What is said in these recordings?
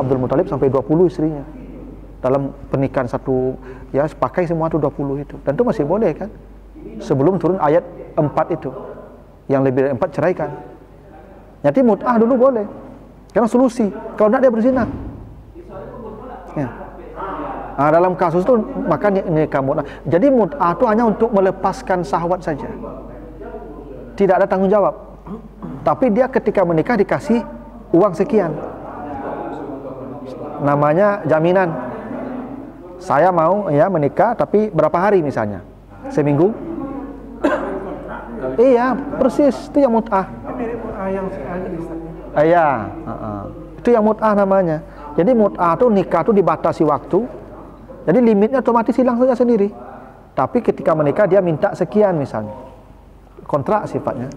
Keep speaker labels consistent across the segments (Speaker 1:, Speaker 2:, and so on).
Speaker 1: Abdul Muthalib sampai 20 istrinya. Dalam pernikahan satu, ya pakai semua itu 20 itu. Dan itu masih boleh kan? Sebelum turun ayat 4 itu. Yang lebih dari 4 ceraikan. Jadi mut'ah dulu boleh. Karena solusi. Kalau tidak dia berzina. Ya. Nah, dalam kasus itu maka nikah mut'ah. Jadi mut'ah itu hanya untuk melepaskan syahwat saja. Tidak ada tanggung jawab. Tapi dia ketika menikah dikasih uang sekian. Namanya jaminan. Saya mau ya menikah tapi berapa hari misalnya? Seminggu? Iya, persis itu yang mut'ah. Iya, itu yang mut'ah namanya. Jadi mut'ah itu nikah itu dibatasi waktu. Jadi limitnya otomatis hilang saja sendiri. Tapi ketika menikah dia minta sekian misalnya. Kontrak sifatnya.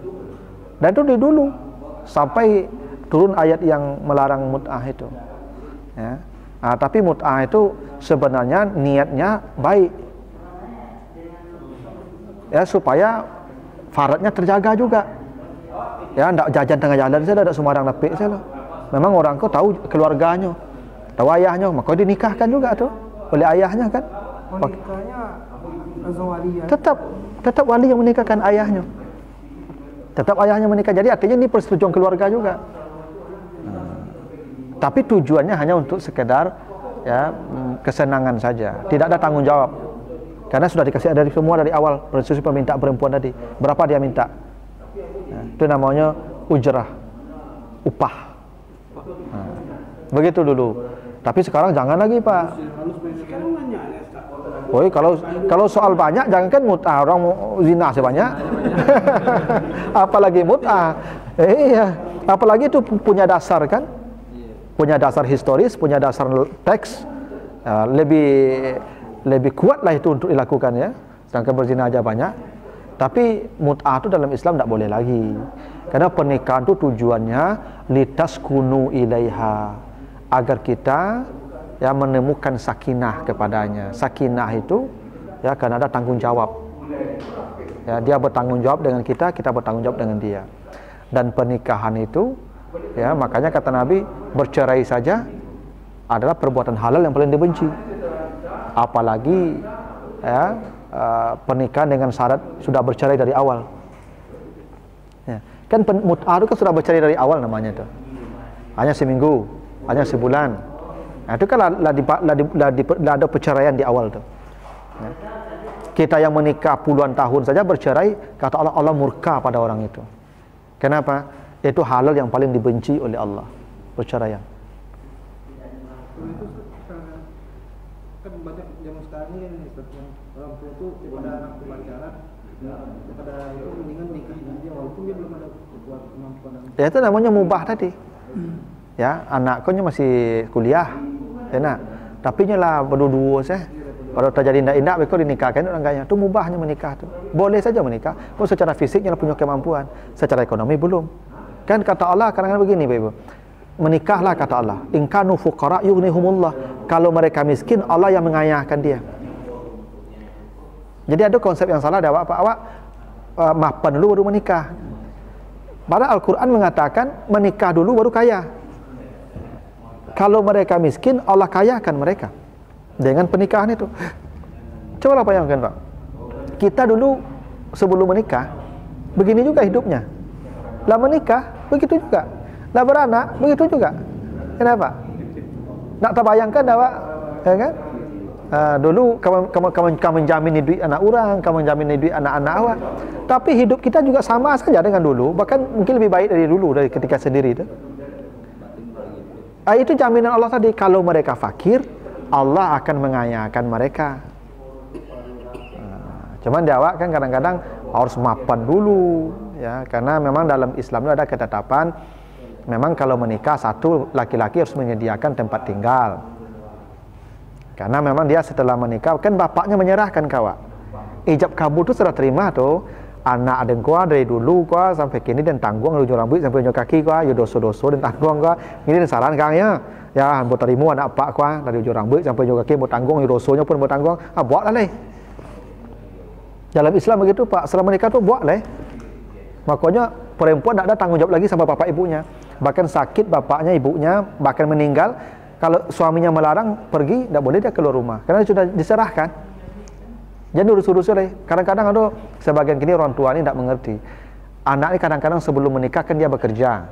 Speaker 1: Dan itu dari dulu sampai turun ayat yang melarang mut'ah itu. Ya. Nah, tapi mut'ah itu sebenarnya niatnya baik. Ya, supaya faradnya terjaga juga. Ya, enggak jajan tengah jalan saya, enggak sembarang napik saya lah. Memang orang kau tahu keluarganya, tahu ayahnya, maka dinikahkan juga tuh oleh ayahnya kan.
Speaker 2: Nikahnya azwaliyah.
Speaker 1: Tetap wali yang menikahkan ayahnya. Tetap ayahnya menikah. Jadi artinya ini persetujuan keluarga juga. Tapi tujuannya hanya untuk sekedar ya kesenangan saja. Tidak ada tanggung jawab. Karena sudah dikasih dari semua dari awal proses permintaan perempuan tadi. Berapa dia minta? Nah, itu namanya ujrah, upah. Nah, begitu dulu. Tapi sekarang jangan lagi Pak. Woi, kalau soal banyak jangankan mut'ah, orang mau zina sebanyak. Apalagi mut'ah. Iya, apalagi itu punya dasar kan? Punya dasar historis, punya dasar teks. Lebih kuat lah itu untuk dilakukan ya. Sedangkan berzina aja banyak. Tapi mut'ah itu dalam Islam tidak boleh lagi. Karena pernikahan itu tujuannya litaskunu ilaiha, agar kita ya menemukan sakinah kepadanya. Sakinah itu ya karena ada tanggung jawab. Ya, dia bertanggung jawab dengan kita, kita bertanggung jawab dengan dia. Dan pernikahan itu ya makanya kata Nabi, bercerai saja adalah perbuatan halal yang paling dibenci. Apalagi ya pernikahan dengan syarat sudah bercerai dari awal. Ya, kan mut'ah itu kan sudah bercerai dari awal namanya itu. Hanya seminggu, hanya sebulan. Nah, itu kan ada perceraian di awal tuh. Ya. Kita yang menikah puluhan tahun saja bercerai, kata Allah, Allah murka pada orang itu. Kenapa? Itu halal yang paling dibenci oleh Allah, perceraian.
Speaker 2: Kan banyak zaman sekarang ini orang tua itu daripada anak pacaran, daripada itu mendingan nikah dia walaupun dia belum ada kemampuan.
Speaker 1: Ya itu namanya mubah tadi. Ya, anakku masih kuliah, ya nak. Tapi nyalah berdua saya. Kalau terjadi indah-indah, mereka dinikahkan orang kaya. Itu mubahnya menikah tu. Boleh saja menikah. Pun secara fisiknya punya kemampuan, secara ekonomi belum. Kan kata Allah kadang-kadang begini, Ibu. Menikahlah kata Allah. In kanu fuqara yughnihumullah. Kalau mereka miskin, Allah yang mengayahkan dia. Jadi ada konsep yang salah ada awak mapan dulu baru menikah. Padahal Al-Quran mengatakan menikah dulu baru kaya. Kalau mereka miskin, Allah kayakan mereka dengan pernikahan itu. Cobalah bayangkan Pak. Kita dulu sebelum menikah begini juga hidupnya. Lah menikah begitu juga. Lah beranak begitu juga. Kenapa? Nak terbayangkan awak, ya kan? Dulu kamu menjamin duit anak orang, kamu menjamin duit anak-anak awak. Tapi hidup kita juga sama saja dengan dulu, bahkan mungkin lebih baik dari dulu, dari ketika sendiri itu. Itu jaminan Allah tadi, kalau mereka fakir, Allah akan mengayakan mereka. Cuman di awak kan kadang-kadang harus mapan dulu, ya, karena memang dalam Islam itu ada ketetapan, memang kalau menikah satu laki-laki harus menyediakan tempat tinggal. Karena memang dia setelah menikah kan bapaknya menyerahkan kawan. Ijab kabul tu sudah terima tu. Anak adeng kuah dari dulu kuah sampai kini dan tanggung ujung rambut sampai ujung kaki kuah, yo doso-doso dan tanggung kuah. Ini saran kangnya. Ya, buat terimu anak pak kuah dari ujung rambut sampai ujung kaki buat tanggung, yo dosonya pun buat tanggung. Buatlah leh. Dalam Islam begitu Pak, setelah menikah tu buat leh. Makanya perempuan tak ada tanggung jawab lagi sama bapak ibunya. Bahkan sakit bapaknya, ibunya, bahkan meninggal, Kalau suaminya melarang pergi, tidak boleh dia keluar rumah karena sudah diserahkan. Jadi urus-urus deh. Kadang-kadang ada sebagian kini orang tua ini tidak mengerti. Anak ini kadang-kadang sebelum menikah kan dia bekerja,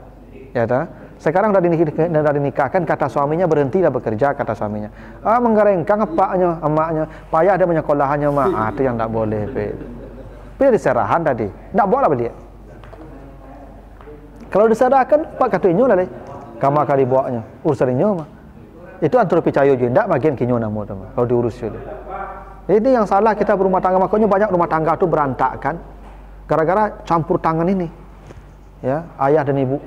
Speaker 1: ya tak? Sekarang dah dinikahkan, kata suaminya berhenti dah bekerja, kata suaminya. Menggerengkang apaknya, emaknya, payah dia menyekolahannya mak. Itu yang tak boleh. Dia diserahan tadi, tak boleh dia. Kalau diserahkan, pak kata inyo lah deh. Kamu akan dibuatnya, urusan inyo mah. Itu antara percaya je, tak bagian kinyo namu tu. Kalau diurus je. Ini yang salah kita berumah tangga, makanya banyak rumah tangga tu berantakan gara-gara campur tangan ini. Ya, ayah dan ibu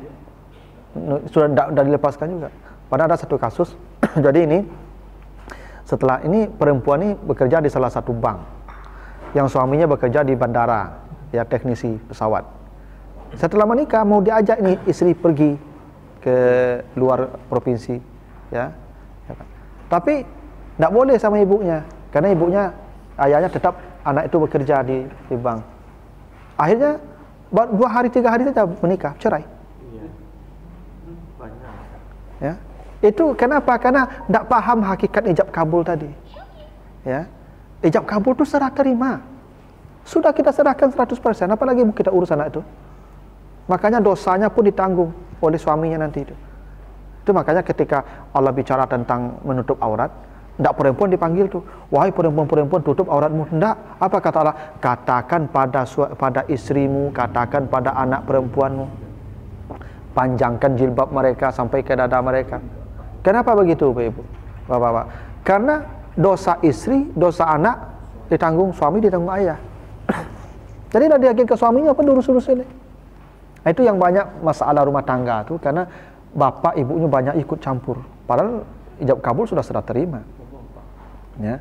Speaker 1: sudah tidak dilepaskan juga. Padahal ada satu kasus. Jadi ini setelah ini perempuan ini bekerja di salah satu bank, yang suaminya bekerja di bandara, ya teknisi pesawat. Setelah menikah mau diajak ini istri pergi ke luar provinsi, ya. Tapi tidak boleh sama ibunya, karena ibunya, ayahnya tetap anak itu bekerja di bank. Akhirnya 2 hari 3 hari saja menikah, cerai. Ya, itu kenapa? Karena tidak paham hakikat ijab kabul tadi. Ya, ijab kabul itu serah terima. Sudah kita serahkan 100%, apalagi kita urus anak itu. Makanya dosanya pun ditanggung oleh suaminya nanti itu. Itu makanya ketika Allah bicara tentang menutup aurat, tidak perempuan dipanggil tuh, wahai perempuan-perempuan tutup auratmu. Tidak, apa kata Allah? Katakan pada istrimu, katakan pada anak perempuanmu, panjangkan jilbab mereka sampai ke dada mereka. Kenapa begitu, Bapak Ibu, Bapak-bapak? Karena dosa istri, dosa anak ditanggung suami, ditanggung ayah. Jadi dah dia ke suaminya apa urus-urus ini. Itu yang banyak masalah rumah tangga tuh, karena bapak ibunya banyak ikut campur. Padahal ijab kabul sudah serah terima. Ya.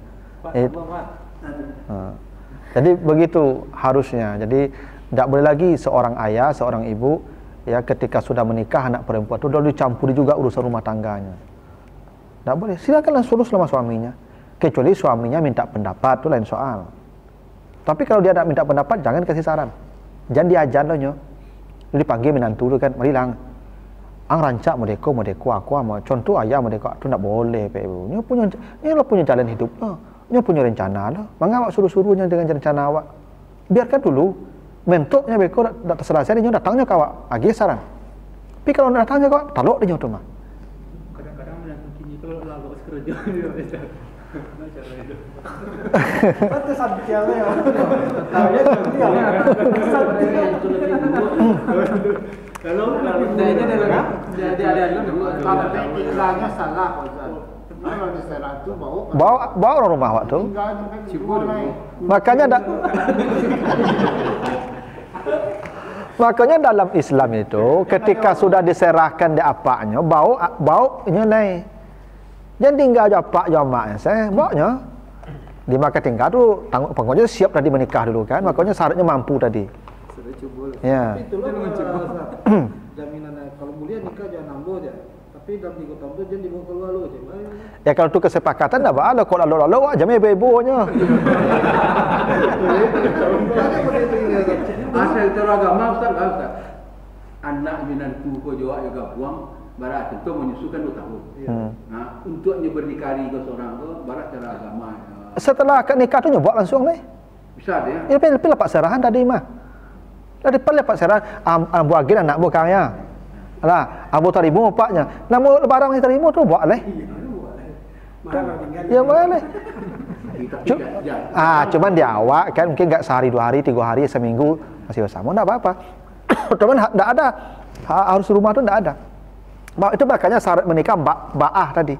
Speaker 1: Jadi begitu harusnya. Jadi tidak boleh lagi seorang ayah, seorang ibu, ya ketika sudah menikah anak perempuan itu sudah dicampuri juga urusan rumah tangganya. Tidak boleh. Silakanlah suruh sama suaminya. Kecuali suaminya minta pendapat, itu lain soal. Tapi kalau dia tidak minta pendapat, jangan kasih saran. Jangan diajar loh nyo. Dipanggil menantu kan, marilang. Ang rancak modeko aku mau contoh ayah modeko itu tidak boleh, Pak Ibu. Nyo punya jalan hidup lo. Nyo punya rencana lo. Mangga awak suruh-suruhnya dengan rencana awak. Biarkan dulu. Mentoknya beko dak terselesai dia datangnya ke awak. Agi saran. Tapi kalau datangnya kok talok dia tu mah.
Speaker 2: Kadang-kadang menantu kini kalau lalu kerja dia cara itu. Itu santialnya ya. Tahunya kalau dayanya dalam jadi ada kalau tinggalnya salah kalau di sana tu
Speaker 1: bawa orang rumah awak tu. Makanya dalam Islam itu ketika sudah diserahkan di apaknya bau nyelai. Jangan tinggal aja pak jamaknya saya baunya. Di maka tinggal tu tanggung pokoknya siap tadi menikah dulu kan. Makanya syaratnya mampu tadi.
Speaker 2: Sudah coba.
Speaker 1: Ya.
Speaker 2: Tapi itulah jaminan kalau mulia nikah jangan nambah aja. Tapi dalam 3 tahun tu jangan dibawa keluar lu aja.
Speaker 1: Ya kalau tu kesepakatan dah ada kok lalu aja ibu-ibunya.
Speaker 3: Asal teragama Ustaz, anak minantu ko jawab juga buang barat tentu menyusukan 2 tahun. Nah, untuknya bernikahi ke seorang tu barat cara agama.
Speaker 1: Setelah akad nikah tu nyobok langsung ni.
Speaker 3: Bisa dia.
Speaker 1: Ya pilih lepas serahan tadi mah. Tadi lepas serahan ambu agil anak bu kaya. Lah, ambu terima bapaknya. Namu barang yang terima tu buat leh. Ya boleh. Cuman di awak kan mungkin enggak sehari 2 hari 3 hari seminggu masih bersama enggak apa-apa. Cuman enggak ada harus rumah tu enggak ada. Itu makanya syarat menikah ba'ah tadi.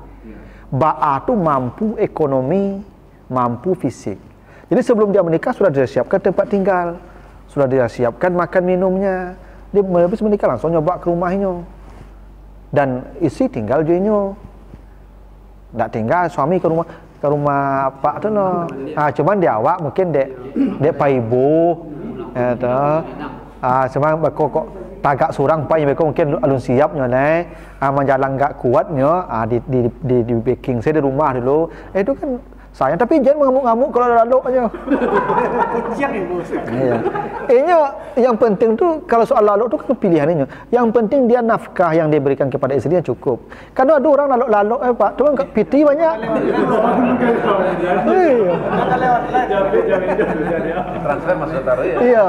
Speaker 1: Ba'ah tu mampu ekonomi, mampu fisik. Jadi sebelum dia menikah sudah dia siapkan tempat tinggal, sudah dia siapkan makan minumnya. Dia habis menikah langsung nyoba ke rumahnya. Dan isi tinggal jenyo. Enggak tinggal suami ke rumah pak tu no. Cuman di awak mungkin dek paibu cuman kok tagak surang pai beko mungkin alun siapnya menjalan enggak kuatnya di baking saya di rumah dulu. Itu kan sayang, tapi jangan mengamuk-ngamuk kalau ada laloknya.
Speaker 2: Siap ya bos.
Speaker 1: Iya. Yang penting tuh kalau soal lalok tuh kan pilihannya. Yang penting dia nafkah yang diberikan kepada istrinya cukup. Karena ada orang lalok-lalok Pak, tuh kan piti banyak. Iya.
Speaker 4: Transfer masuk taruh ya.
Speaker 1: Iya.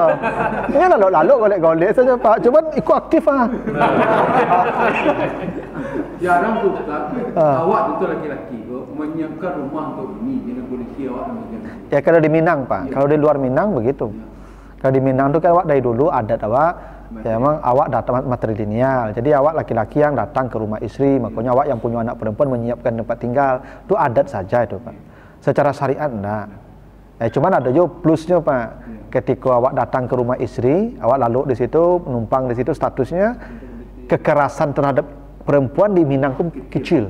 Speaker 1: Ini lalok-lalok golek-golek saja Pak. Cuman ikut aktif ah.
Speaker 3: Jarang tuh Ustaz, awak itu laki-laki menyiapkan rumah untuk ini dengan kondisi awak macam.
Speaker 1: Ya kalau di Minang Pak, kalau di luar Minang begitu. Kalau di Minang tuh kan awak dari dulu adat awak, ya memang awak datang matrilineal. Jadi awak laki-laki yang datang ke rumah istri, makanya awak yang punya anak perempuan menyiapkan tempat tinggal. Itu adat saja itu Pak. Secara syariat enggak. Ya cuman ada juga plusnya Pak. Ketika awak datang ke rumah istri, awak lalu di situ, menumpang di situ, statusnya kekerasan terhadap perempuan di Minang pun kecil.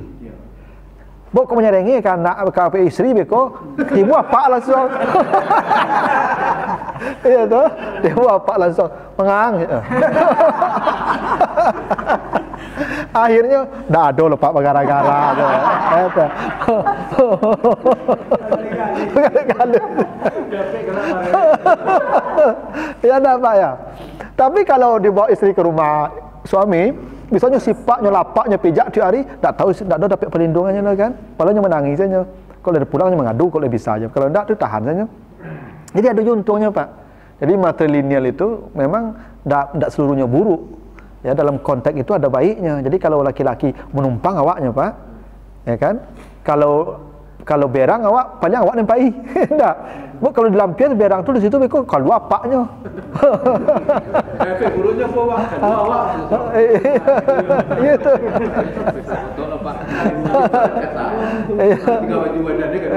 Speaker 1: Bok kau menyarangi kan nak ke istri beko, ibu apa langsung. Iya tu, ibu apa langsung mengang. Akhirnya dah ada lepak gara-gara tu. Ya dah Pak ya. Tapi kalau dibawa istri ke rumah suami, misalnya sipaknya, lapaknya, pijak tiap hari, tak tahu, tak ada dapat perlindungannya lah kan. Palanya menangis saja. Kalau dia pulangnya mengadu, kalau dia bisa aja. Kalau tidak, tu tahan saja. Jadi ada untungnya Pak. Jadi matrilineal itu memang tidak seluruhnya buruk. Ya dalam konteks itu ada baiknya. Jadi kalau laki-laki menumpang awaknya Pak, ya kan. Kalau berang awak paling awak nempai. Enggak. Kalau di lampian berang tu di situ beko kalau apaknya.
Speaker 3: Efek buruknya apa Pak? Kalau awak.
Speaker 1: Iya tu.
Speaker 3: Betul Pak. Tiga baju badannya kan.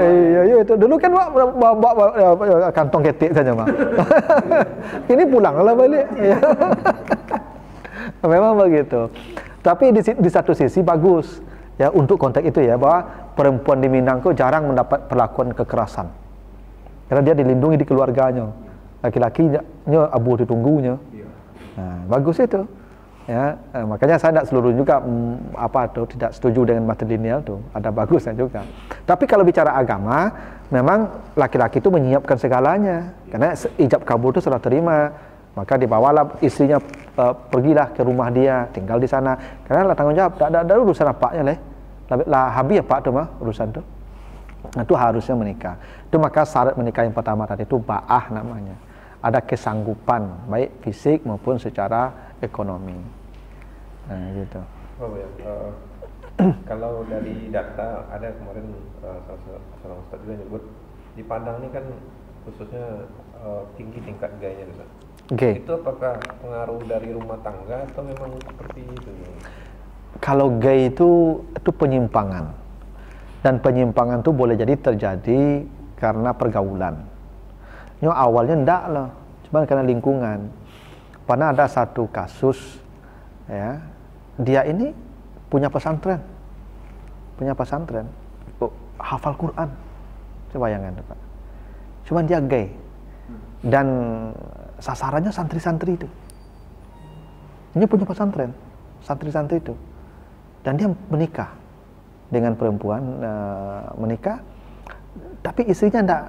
Speaker 1: Iya itu. Dulu kan bawa kantong ketik saja Pak. Ini pulanglah balik. Memang begitu. Tapi di satu sisi bagus. Ya untuk konteks itu ya bahwa perempuan di Minang itu jarang mendapat perlakuan kekerasan karena dia dilindungi di keluarganya, laki-lakinya abu ditunggunya. Nah, bagus itu ya. Makanya saya tidak seluruh juga tidak setuju dengan matrilineal tuh, ada bagusnya juga. Tapi kalau bicara agama memang laki-laki itu menyiapkan segalanya karena ijab kabul itu serah terima, maka dibawalah istrinya pergilah ke rumah dia, tinggal di sana. Karena lah tanggung jawab, ada urusan apanya lah habis ya Pak tuh mah urusan tuh. Nah, itu harusnya menikah. Itu maka syarat menikah yang pertama tadi itu ba'ah namanya. Ada kesanggupan baik fisik maupun secara ekonomi. Nah, gitu.
Speaker 4: Oh ya. Kalau dari data ada kemarin seorang ustaz juga nyebut di Padang ini kan khususnya tinggi tingkat gayanya Ustaz.
Speaker 1: Okay.
Speaker 4: Itu apakah pengaruh dari rumah tangga atau memang seperti itu?
Speaker 1: Kalau gay itu penyimpangan. Dan penyimpangan itu boleh jadi terjadi karena pergaulan. Ini awalnya enggak lah, cuma karena lingkungan. Pernah ada satu kasus ya, dia ini punya pesantren. Hafal Quran. Coba bayangkan Pak. Cuma dia gay. Dan sasarannya santri-santri itu. Ini punya pesantren, santri-santri itu. Dan dia menikah dengan perempuan, menikah, tapi istrinya enggak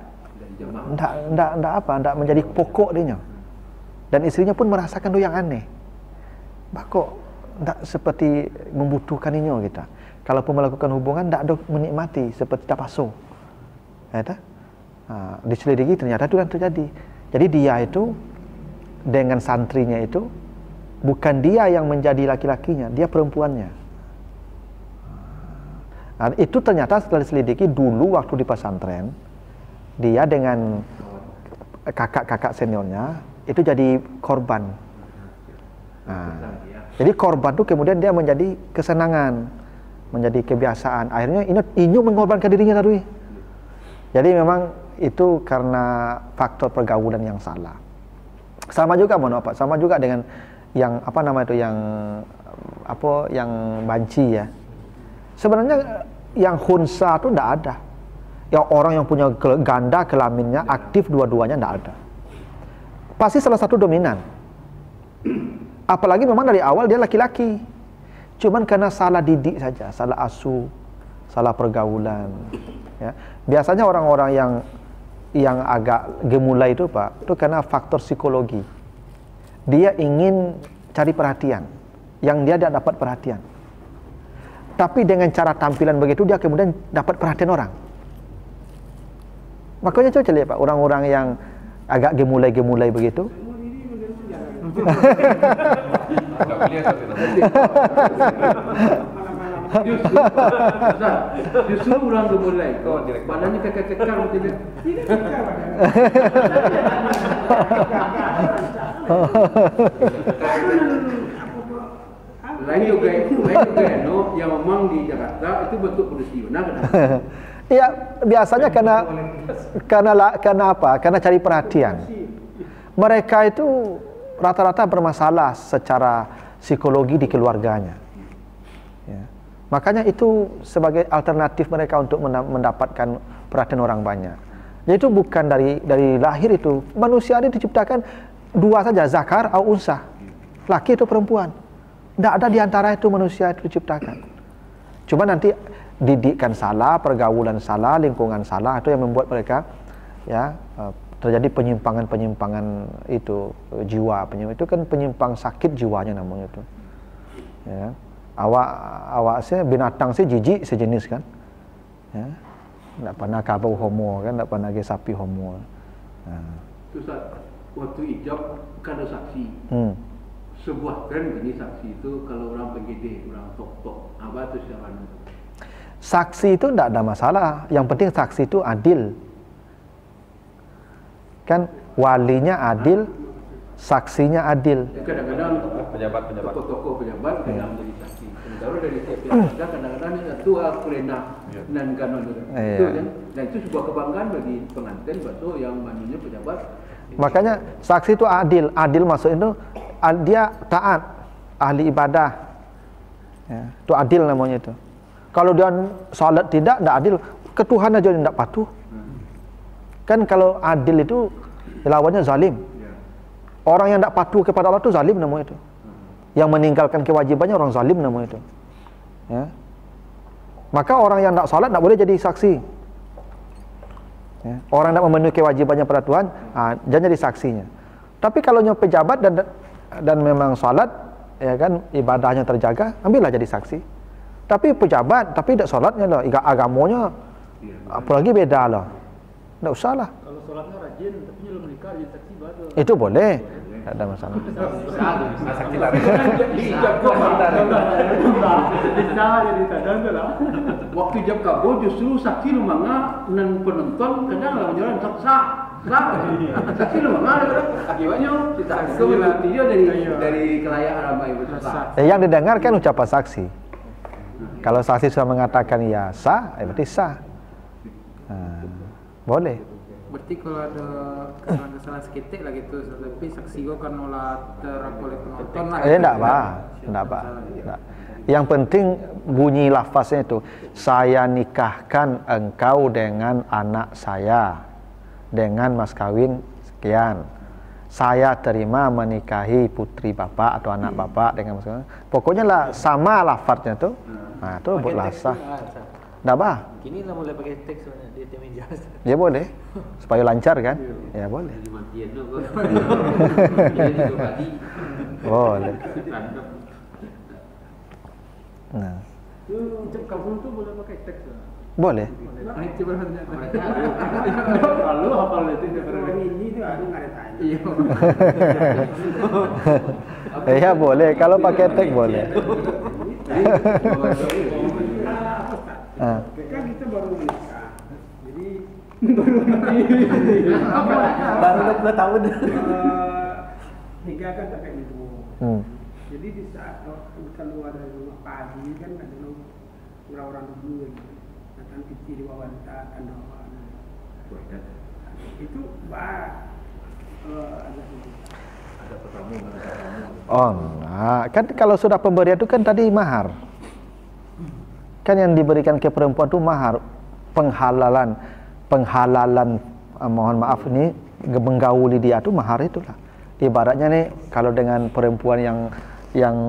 Speaker 1: menjadi pokok dia. Dan istrinya pun merasakan itu yang aneh. Kok enggak seperti membutuhkan ini kita. Kalaupun melakukan hubungan enggak ada menikmati seperti tapaso. Ya, diselidiki ternyata itu yang terjadi. Jadi dia itu dengan santrinya itu bukan dia yang menjadi laki-lakinya, dia perempuannya. Nah, itu ternyata setelah diselidiki dulu waktu di pesantren, dia dengan kakak-kakak seniornya itu jadi korban. Nah, jadi korban itu kemudian dia menjadi kesenangan, menjadi kebiasaan. Akhirnya ini mengorbankan dirinya tadi. Jadi memang itu karena faktor pergaulan yang salah. Sama juga sama juga dengan yang yang banci ya. Sebenarnya yang khunsa itu tidak ada. Yang orang yang punya ganda kelaminnya aktif dua-duanya tidak ada. Pasti salah satu dominan. Apalagi memang dari awal dia laki-laki. Cuman karena salah didik saja, salah asuh, salah pergaulan. Ya. Biasanya orang-orang yang agak gemulai itu Pak, itu karena faktor psikologi. Dia ingin cari perhatian, yang dia tidak dapat perhatian. Tapi dengan cara tampilan begitu dia kemudian dapat perhatian orang. Makanya coba lihat Pak, orang-orang yang agak gemulai-gemulai begitu.
Speaker 3: Justru orang gemulai. Badannya kekar-kekar betul. Lain juga no, yang memang di Jakarta itu bentuk profesional kan?
Speaker 1: Iya, biasanya karena apa? Karena cari perhatian. Mereka itu rata-rata bermasalah secara psikologi di keluarganya. Ya. Makanya itu sebagai alternatif mereka untuk mendapatkan perhatian orang banyak. Yaitu bukan dari lahir itu. Manusia ini diciptakan dua saja, zakar atau unsa. Laki atau perempuan. Tidak ada di antara itu manusia itu diciptakan. Cuma nanti didikan salah, pergaulan salah, lingkungan salah itu yang membuat mereka ya terjadi penyimpangan itu jiwa, itu kan penyimpang sakit jiwanya namanya itu. Ya. Awak saya binatang saya jijik sejenis kan. Ya. Tidak pernah kabau homo kan, tidak pernah sapi homo. Nah.
Speaker 3: Itu saat waktu ijab kan ada saksi. Sebuah tren ini saksi itu kalau orang PGD, orang tok-tok, apa itu siapa?
Speaker 1: Saksi itu tidak ada masalah. Yang penting saksi itu adil. Kan walinya adil, saksinya adil.
Speaker 3: Kadang-kadang
Speaker 4: pejabat
Speaker 3: tokoh-tokoh pejabat kadang menjadi saksi. Sementara dari TPA kadang-kadang tua kulena dan kanon itu kan. Dan itu sebuah kebanggaan bagi pengantin bakso yang manunya pejabat.
Speaker 1: Makanya saksi itu adil. Adil maksud itu dia taat, ahli ibadah. Ya, itu adil namanya itu. Kalau dia salat tidak adil, ke Tuhan aja dia tidak patuh. Kan kalau adil itu lawannya zalim. Orang yang tidak patuh kepada Allah itu zalim namanya itu. Yang meninggalkan kewajibannya orang zalim namanya itu. Ya. Maka orang yang tidak salat tidak boleh jadi saksi. Ya. Orang yang tidak memenuhi kewajibannya pada Tuhan, jangan jadi saksinya. Tapi kalau pejabat dan memang salat, ya kan ibadahnya terjaga, ambillah jadi saksi. Tapi pejabat, tapi tidak salatnya lah, agamanya, apalagi beda lah, tidak usah lah.
Speaker 2: Kalau sholatnya rajin, tapi belum menikah jadi saksi baru.
Speaker 1: Itu boleh, tidak ada masalah.
Speaker 4: Saksi tarik.
Speaker 3: Waktu jam kabur justru saksi lemanga dan penonton kadang lah menjualan saksa. Saksi lemanga akibatnya kita dia dari kelayaan ramai besar.
Speaker 1: Yang didengarkan ucapan saksi. Kalau saksi sudah mengatakan ya sah, berarti sah. Boleh.
Speaker 2: Berarti kalau ada kesalahan seketik lah gitu, tapi saksi gua kan olah oleh penonton lah.
Speaker 1: Tidak apa. Yang penting bunyi lafaznya itu, saya nikahkan engkau dengan anak saya dengan mas kawin sekian. Saya terima menikahi putri bapak atau anak bapak dengan mas kawin. Pokoknya lah sama lafaznya tuh. Nah, itu buatlah sah. Tidak apa.
Speaker 2: Kini lah mulai pakai teks di meja.
Speaker 1: Ya boleh, supaya lancar kan? Ya boleh. Boleh. Nah.
Speaker 2: Ucap kabul tuh boleh pakai teks lah.
Speaker 1: Boleh.
Speaker 2: Coba Lalu hafal itu ini tuh ada nggak tanya. Iya.
Speaker 1: Ya boleh, kalau pakai teks boleh.
Speaker 2: Kan kita baru menikah, jadi baru 2 tahun. Nikah kan pakai itu. Jadi di saat keluar dari rumah pagi kan ada orang-orang dulu yang datang kecil diwawancara doa. Itu ada pertemuan.
Speaker 1: Oh, nah, kan kalau sudah pemberian itu kan tadi mahar. Kan yang diberikan ke perempuan itu mahar, penghalalan, mohon maaf ini menggauli dia itu mahar itulah. Ibaratnya nih kalau dengan perempuan yang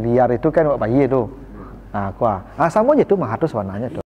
Speaker 1: liar itu kan bayi itu. Sama aja tuh mahar tuh sebenarnya tuh.